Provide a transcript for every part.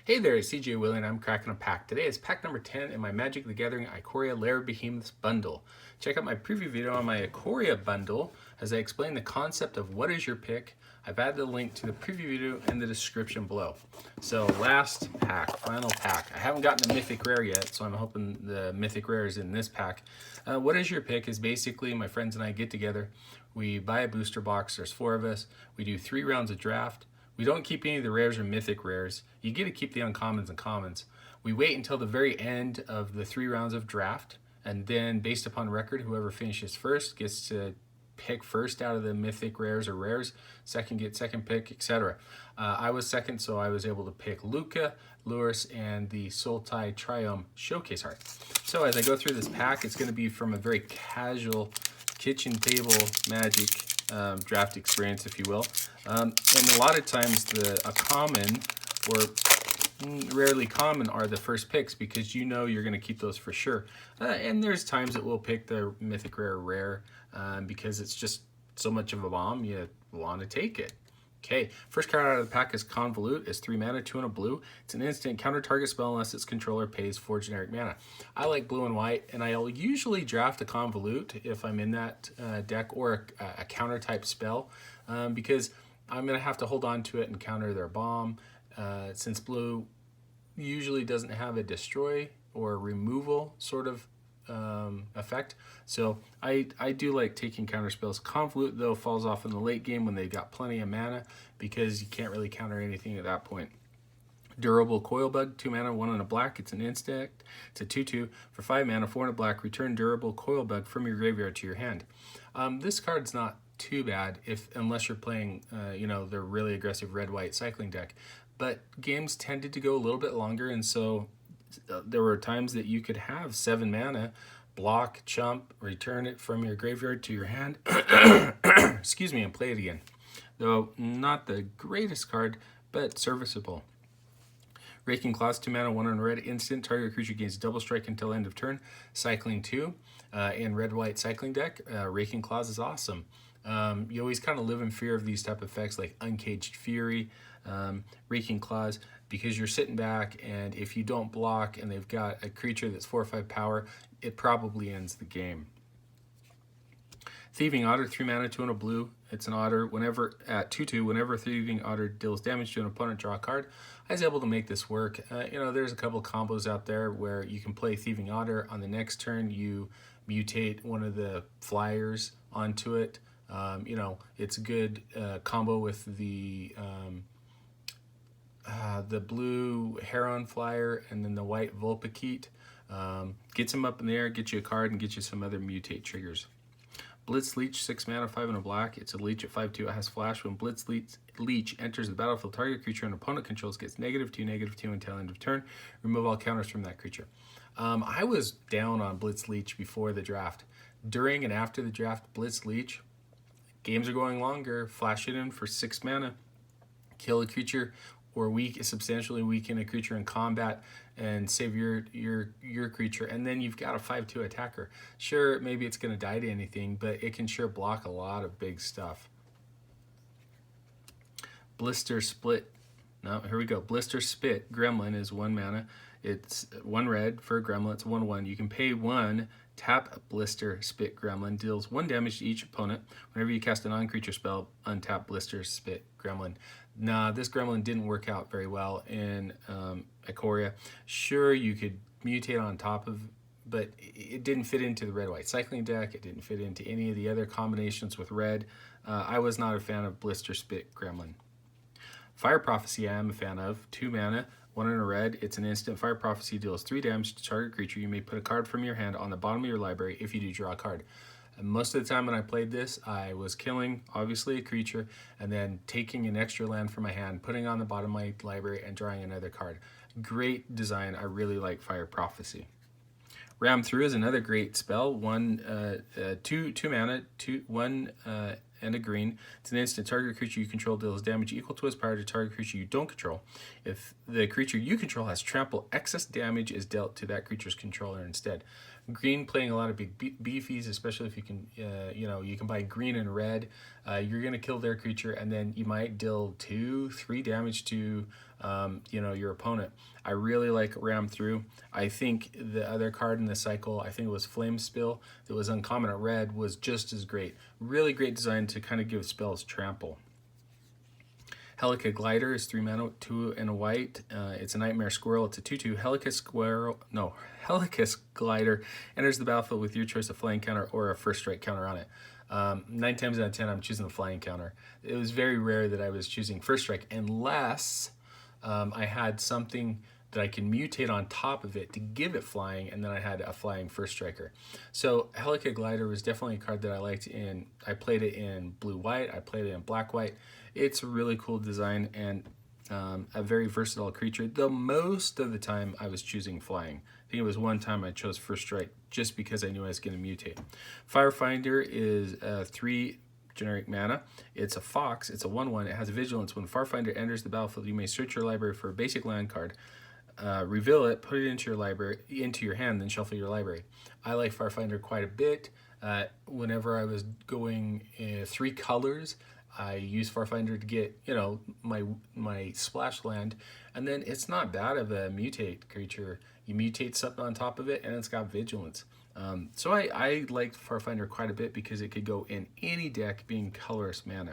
Hey there, it's CJ Willie and I'm cracking a pack. Today is pack number 10 in my Magic the Gathering Ikoria Lair of Behemoths bundle. Check out my preview video on my Ikoria bundle as I explain the concept of what is your pick. I've added a link to the preview video in the description below. So last pack, final pack. I haven't gotten a mythic rare yet, so I'm hoping the mythic rare is in this pack. What is your pick is basically my friends and I get together. We buy a booster box, there's 4 of us. We do 3 rounds of draft. We don't keep any of the rares or mythic rares. You get to keep the uncommons and commons. We wait until the very end of the 3 rounds of draft, and then based upon record, whoever finishes first gets to pick first out of the mythic rares or rares, second gets second pick, etc. I was second, so I was able to pick Luca, Luris, and the Sultai Triumph Showcase art. So as I go through this pack, it's going to be from a very casual kitchen table Magic draft experience, if you will. And a lot of times a common or rarely common are the first picks because you know you're going to keep those for sure. And there's times that we'll pick the mythic rare because it's just so much of a bomb you want to take it. Okay, first card out of the pack is Convolute. It's 3 mana, 2 and a blue. It's an instant counter target spell unless its controller pays 4 generic mana. I like blue and white, and I'll usually draft a Convolute if I'm in that deck or a counter type spell because I'm going to have to hold on to it and counter their bomb. Since blue usually doesn't have a destroy or removal sort of effect. So I do like taking counter spells. Convolute, though, falls off in the late game when they've got plenty of mana because you can't really counter anything at that point. Durable Coil Bug, 2 mana, 1 and a black. It's an instant. It's a 2/2 for 5 mana, 4 and a black. Return Durable Coil Bug from your graveyard to your hand. This card's not too bad unless you're playing, the really aggressive red-white cycling deck. But games tended to go a little bit longer, and so there were times that you could have 7 mana, block, chump, return it from your graveyard to your hand, excuse me, and play it again. Though not the greatest card, but serviceable. Raking Claws, 2 mana, 1 on red, instant. Target creature gains double strike until end of turn. Cycling 2 in red-white cycling deck. Raking Claws is awesome. You always kind of live in fear of these type of effects like Uncaged Fury, Raking Claws, because you're sitting back, and if you don't block and they've got a creature that's 4 or 5 power, it probably ends the game. Thieving Otter, 3 mana, 2 and a blue. It's an otter. Whenever at 2/2, whenever Thieving Otter deals damage to an opponent, draw a card. I was able to make this work. There's a couple combos out there where you can play Thieving Otter. On the next turn, you mutate one of the flyers onto it. It's a good combo with the blue Heron flyer and then the white Vulpikeet. Gets them up in the air, get you a card, and get you some other mutate triggers. Blitz Leech, 6 mana, 5 and a black. It's a leech at 5/2. It has flash. When Blitz Leech enters the battlefield, target creature an opponent controls gets -2/-2 until end of turn. Remove all counters from that creature. I was down on Blitz Leech before the draft. During and after the draft, Blitz Leech, games are going longer. Flash it in for 6 mana. Kill a creature or substantially weaken a creature in combat and save your creature, and then you've got a 5/2 attacker. Sure, maybe it's going to die to anything, but it can sure block a lot of big stuff. Blister Split. No, here we go. Blister Spit Gremlin is 1 mana. It's 1 red for a gremlin. It's 1/1. You can pay 1, tap Blister Spit Gremlin, deals 1 damage to each opponent. Whenever you cast a non-creature spell, untap Blister Spit Gremlin. Nah, this gremlin didn't work out very well in Ikoria. Sure, you could mutate on top of, but it didn't fit into the red-white cycling deck. It didn't fit into any of the other combinations with red. I was not a fan of Blister Spit Gremlin. Fire Prophecy I am a fan of. 2 mana, 1 in a red. It's an instant. Fire Prophecy deals 3 damage to target creature. You may put a card from your hand on the bottom of your library if you do draw a card. And most of the time when I played this, I was killing, obviously, a creature, and then taking an extra land from my hand, putting it on the bottom of my library, and drawing another card. Great design. I really like Fire Prophecy. Ram Through is another great spell. 2 mana, 1 and a green. It's an instant. Target creature you control deals damage equal to its power to target creature you don't control. If the creature you control has trample, excess damage is dealt to that creature's controller instead. Green playing a lot of big beefies, especially if you can, you can buy green and red. You're going to kill their creature, and then you might deal 2-3 damage to your opponent. I really like Ram Through. I think the other card in the cycle, I think it was Flame Spill, that was uncommon at red, was just as great. Really great design to kind of give spells trample. Helico Glider is 3 mana, 2 and a white. It's a Nightmare Squirrel. It's a 2/2 Helicus Glider enters the battlefield with your choice of flying counter or a first strike counter on it. 9 times out of 10, I'm choosing the flying counter. It was very rare that I was choosing first strike unless I had something that I can mutate on top of it to give it flying, and then I had a flying first striker. So Helico Glider was definitely a card that I liked I played it in blue-white, I played it in black-white. It's a really cool design and a very versatile creature, though most of the time I was choosing flying. I think it was one time I chose first strike just because I knew I was going to mutate. Firefinder is 3 generic mana. It's a fox. It's a 1/1. It has vigilance. When Firefinder enters the battlefield, you may search your library for a basic land card, reveal it, put it into your hand, then shuffle your library. I like Firefinder quite a bit. Whenever I was going 3 colors, I use Firefinder to get my splash land, and then it's not bad of a mutate creature. You mutate something on top of it, and it's got vigilance. So I liked Firefinder quite a bit because it could go in any deck, being colorless mana.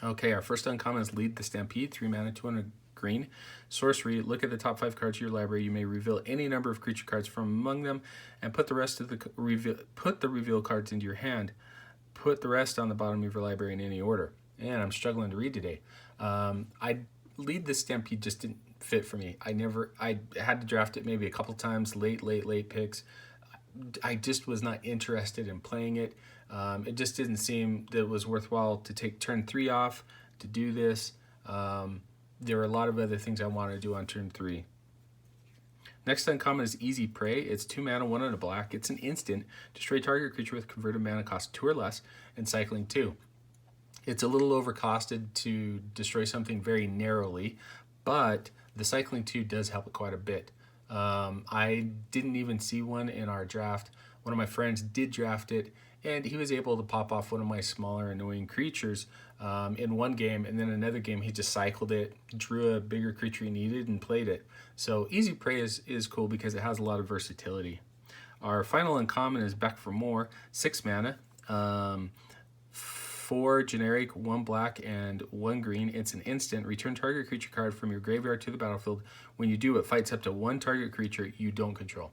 Okay, our first uncommon is Lead the Stampede, 3 mana, 200 green. Sorcery, look at the top 5 cards of your library. You may reveal any number of creature cards from among them and put the rest of the reveal cards into your hand. Put the rest on the bottom of your library in any order. And I'm struggling to read today. Lead the Stampede just didn't fit for me. I had to draft it maybe a couple times, late picks. I just was not interested in playing it. It just didn't seem that it was worthwhile to take turn 3 off to do this. There were a lot of other things I wanted to do on turn 3. Next uncommon is Easy Prey. It's 2 mana, 1 and a black. It's an instant. Destroy target creature with converted mana cost 2 or less and cycling 2. It's a little overcosted to destroy something very narrowly, but the cycling 2 does help it quite a bit. I didn't even see one in our draft. One of my friends did draft it, and he was able to pop off one of my smaller annoying creatures in one game, and then another game he just cycled it, drew a bigger creature he needed, and played it. So Easy Prey is cool because it has a lot of versatility. Our final uncommon is Back for More, 6 mana, 4 generic, 1 black, and 1 green. It's an instant. Return target creature card from your graveyard to the battlefield. When you do, it fights up to 1 target creature you don't control.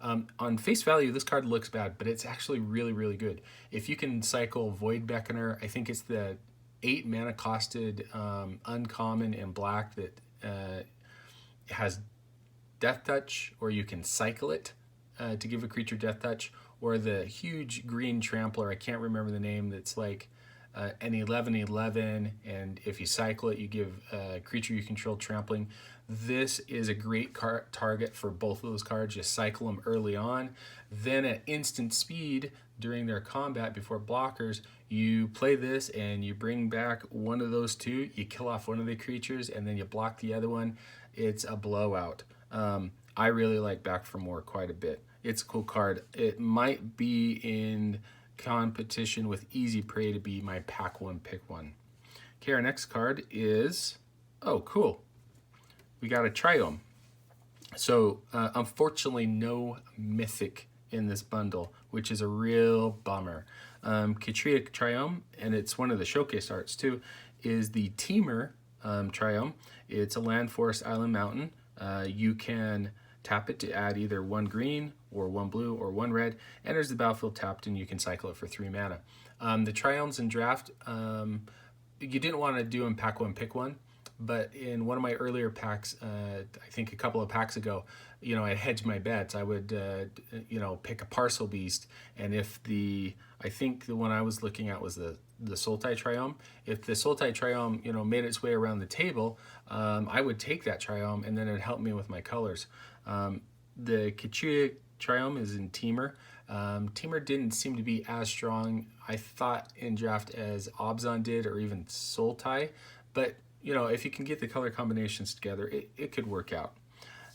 On face value, this card looks bad, but it's actually really good. If you can cycle Void Beckoner, I think it's the 8 mana costed uncommon in black that has Death Touch, or you can cycle it to give a creature Death Touch, or the huge green trampler, I can't remember the name, that's like an 11/11, and if you cycle it, you give a creature you control trampling. This is a great target for both of those cards. You cycle them early on, then at instant speed during their combat before blockers, you play this and you bring back one of those 2, you kill off one of the creatures, and then you block the other one. It's a blowout. I really like Back for More quite a bit. It's a cool card. It might be in competition with Easy Prey to be my pack 1 pick 1. Okay, our next card is, oh cool, we got a Triome. So unfortunately no mythic in this bundle, which is a real bummer. Ikoria Triome, and it's one of the showcase arts too, is the Teamer Triome. It's a land, forest, island, mountain. You can tap it to add either 1 green or 1 blue or 1 red. Enters the battlefield tapped, and you can cycle it for 3 mana. The Triomes in draft, you didn't want to do in pack 1 pick 1, but in one of my earlier packs, I think a couple of packs ago, I hedged my bets. I would pick a Parcel Beast, and if I think the one I was looking at was the Sultai Triome. If the Sultai Triome made its way around the table, I would take that Triome, and then it would help me with my colors. The Ikoria Triome is in Teamer. Teamer didn't seem to be as strong, I thought, in draft as Obzon did, or even Sultai, but if you can get the color combinations together, it could work out.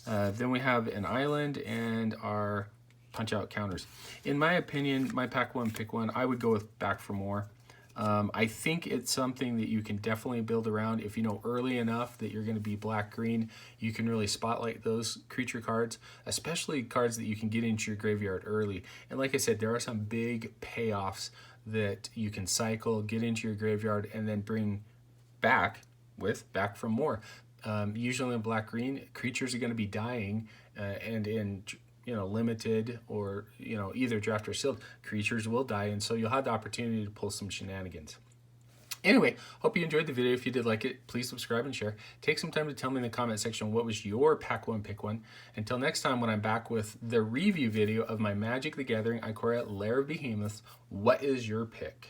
Then we have an island and our punch out counters. In my opinion, my pack 1 pick 1, I would go with Back for More. I think it's something that you can definitely build around. If you know early enough that you're going to be black-green, you can really spotlight those creature cards, especially cards that you can get into your graveyard early. And like I said, there are some big payoffs that you can cycle, get into your graveyard, and then bring back from more. Usually in black-green, creatures are going to be dying, and in limited or either draft or sealed, creatures will die, and so you'll have the opportunity to pull some shenanigans. Anyway, hope you enjoyed the video. If you did like it, please subscribe and share. Take some time to tell me in the comment section what was your pack one pick one. Until next time, when I'm back with the review video of my Magic the Gathering Ikoria Lair of Behemoths, what is your pick?